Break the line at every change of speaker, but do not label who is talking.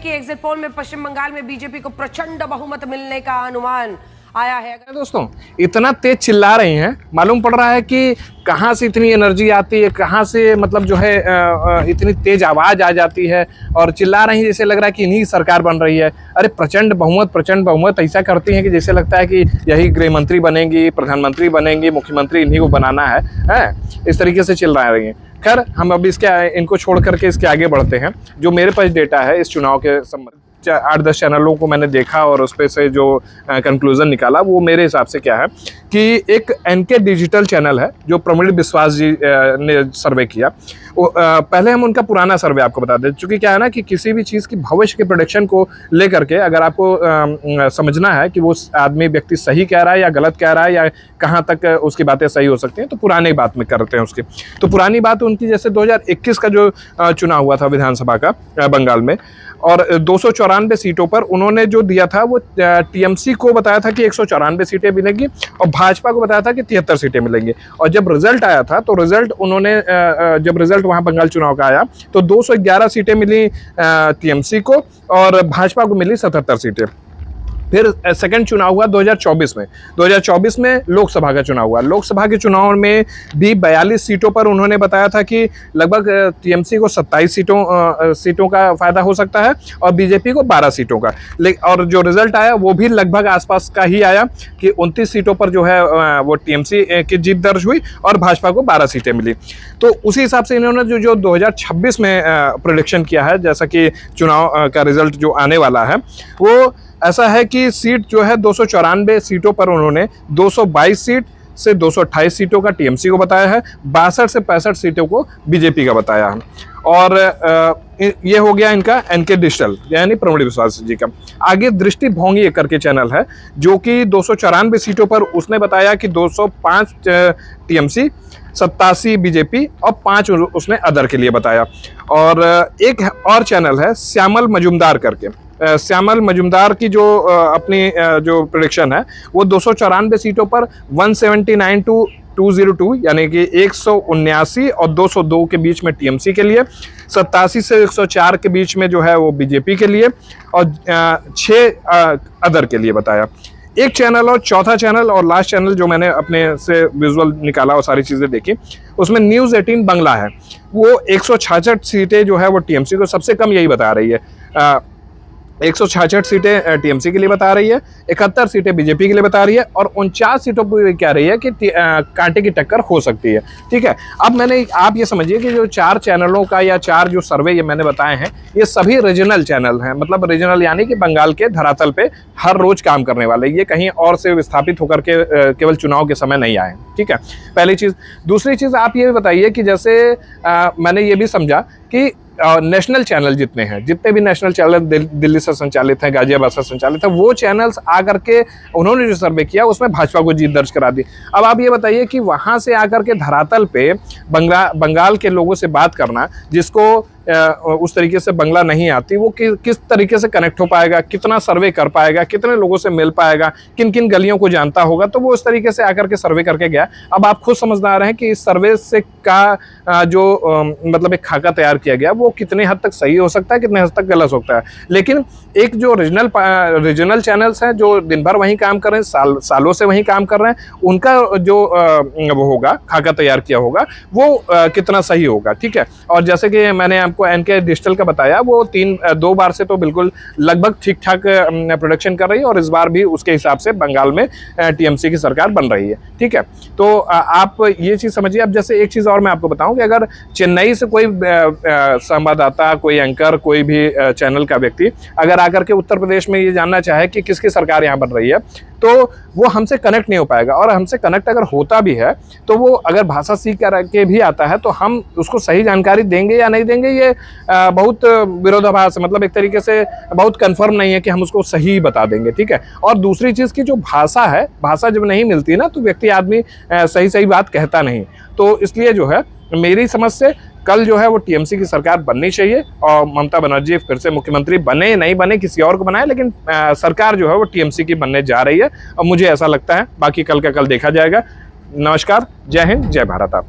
की exit poll में पश्चिम बंगाल में बीजेपी को प्रचंड बहुमत मिलने का अनुमान आया है।
दोस्तों इतना तेज चिल्ला रही हैं, मालूम पड़ रहा है कि कहाँ से इतनी एनर्जी आती है, कहाँ से मतलब जो है इतनी तेज आवाज आ जाती है और चिल्ला रही हैं, जैसे लग रहा है कि इन्हीं की सरकार बन रही है। अरे प्रचंड बहुमत ऐसा करती हैं कि जैसे लगता है कि यही गृह मंत्री बनेंगी, प्रधानमंत्री बनेंगी, मुख्यमंत्री इन्हीं को बनाना है? इस तरीके से चिल्ला रही हैं। खैर हम अभी इनको छोड़ करके इसके आगे बढ़ते हैं। जो मेरे पास डेटा है इस चुनाव के संबंध 8-10 चैनलों को मैंने देखा और उस पे से जो कंक्लूजन निकाला वो मेरे हिसाब से क्या है कि एक एनके डिजिटल चैनल है जो प्रमिल बिस्वास जी ने सर्वे किया। पहले हम उनका पुराना सर्वे आपको बता दें, चूंकि क्या है ना कि किसी भी चीज़ की भविष्य के प्रेडिक्शन को लेकर के अगर आपको समझना है कि वो आदमी व्यक्ति सही कह रहा है या गलत कह रहा है या कहाँ तक उसकी बातें सही हो सकती हैं, तो पुरानी बात में करते हैं उसकी। तो पुरानी बात उनकी जैसे 2021 का जो चुनाव हुआ था विधानसभा का बंगाल में, और 294 सीटों पर उन्होंने जो दिया था वो टीएमसी को बताया था कि 194 सीटें मिलेंगी और भाजपा को बताया था कि 73 सीटें मिलेंगी। और जब रिजल्ट आया था तो जब रिजल्ट वहां बंगाल चुनाव का आया तो 211 सीटें मिली टीएमसी को और भाजपा को मिली 77 सीटें। फिर सेकंड चुनाव हुआ 2024 में लोकसभा का चुनाव हुआ। लोकसभा के चुनाव में भी 42 सीटों पर उन्होंने बताया था कि लगभग टीएमसी को 27 सीटों का फायदा हो सकता है और बीजेपी को 12 सीटों का। और जो रिजल्ट आया वो भी लगभग आसपास का ही आया कि 29 सीटों पर जो है वो टीएमसी की जीत दर्ज हुई और भाजपा को 12 सीटें मिली। तो उसी हिसाब से इन्होंने जो 2026 में प्रेडिक्शन किया है, जैसा कि चुनाव का रिजल्ट जो आने वाला है वो ऐसा है कि सीट जो है 294 सीटों पर उन्होंने 222 सीट से 228 सीटों का टीएमसी को बताया है, 62 से 65 सीटों को बीजेपी का बताया है। और ये हो गया इनका एनके डिजिटल यानी प्रमिल बिस्वास जी का। आगे दृष्टि भोंगी करके चैनल है जो कि 294 सीटों पर उसने बताया कि 205 टीएमसी, 87 बीजेपी और 5 उसने अदर के लिए बताया। और एक और चैनल है श्यामल मजुमदार करके। श्यामल मजुमदार की जो अपनी जो प्रेडिक्शन है वो 294 सीटों पर 179 to 202 यानी कि 179 और 202 के बीच में टीएमसी के लिए, 87 से 104 के बीच में जो है वो बीजेपी के लिए और 6 अदर के लिए बताया। एक चैनल और चौथा चैनल और लास्ट चैनल जो मैंने अपने से विजुअल निकाला और सारी चीज़ें देखी, उसमें न्यूज़ 18 बंगला है। वो 166 सीटें जो है वो टीएमसी को, सबसे कम यही बता रही है। 166 सीटें टीएमसी के लिए बता रही है, 71 सीटें बीजेपी के लिए बता रही है और 49 सीटों पर कह रही है कि कांटे की टक्कर हो सकती है। ठीक है, अब आप ये समझिए कि जो 4 चैनलों का या 4 जो सर्वे ये मैंने बताए हैं ये सभी रीजनल चैनल हैं। मतलब रीजनल यानी कि बंगाल के धरातल पे हर रोज काम करने वाले, ये कहीं और से विस्थापित होकर के केवल चुनाव के समय नहीं आए। ठीक है, पहली चीज़। दूसरी चीज़ आप ये बताइए कि जैसे मैंने ये भी समझा कि नेशनल चैनल जितने भी नेशनल चैनल दिल्ली से संचालित हैं, गाजियाबाद से संचालित हैं, वो चैनल्स आकर के उन्होंने जो सर्वे किया उसमें भाजपा को जीत दर्ज करा दी। अब आप ये बताइए कि वहाँ से आकर के धरातल पे बंगाल के लोगों से बात करना, जिसको उस तरीके से बंगला नहीं आती, वो किस तरीके से कनेक्ट हो पाएगा, कितना सर्वे कर पाएगा, कितने लोगों से मिल पाएगा, किन किन गलियों को जानता होगा। तो वो उस तरीके से आकर के सर्वे करके गया। अब आप खुद समझदार हैं कि इस सर्वे से मतलब एक खाका तैयार किया गया वो कितने हद तक सही हो सकता है, कितने हद तक गलत हो सकता है। लेकिन एक जो रीजनल चैनल्स हैं जो दिन भर वहीं काम कर रहे हैं, सालों से वहीं काम कर रहे हैं, उनका जो वो होगा खाका तैयार किया होगा वो कितना सही होगा। ठीक है, और जैसे कि मैंने आपको एनके डिजिटल का बताया, वो 2 बार से तो बिल्कुल लगभग ठीक ठाक प्रोडक्शन कर रही है और इस बार भी उसके हिसाब से बंगाल में टीएमसी की सरकार बन रही है। ठीक है, तो आप ये चीज़ समझिए। अब जैसे एक चीज़ और मैं आपको बताऊं कि अगर चेन्नई से कोई संवाददाता, कोई एंकर, कोई भी चैनल का व्यक्ति अगर आकर के उत्तर प्रदेश में ये जानना चाहे कि किसकी सरकार यहाँ बन रही है, तो वो हमसे कनेक्ट नहीं हो पाएगा। और हमसे कनेक्ट अगर होता भी है तो वो अगर भाषा सीख कर के भी आता है तो हम उसको सही जानकारी देंगे या नहीं देंगे, ये बहुत विरोधाभास है। मतलब एक तरीके से बहुत कंफर्म नहीं है कि हम उसको सही बता देंगे। ठीक है, और दूसरी चीज़ की जो भाषा है, भाषा जब नहीं मिलती ना तो आदमी सही बात कहता नहीं। तो इसलिए जो है मेरी समझ से कल जो है वो टीएमसी की सरकार बननी चाहिए और ममता बनर्जी फिर से मुख्यमंत्री बने नहीं बने किसी और को बनाए, लेकिन सरकार जो है वो टीएमसी की बनने जा रही है और मुझे ऐसा लगता है। बाकी कल का कल देखा जाएगा। नमस्कार, जय हिंद, जय भारत। आप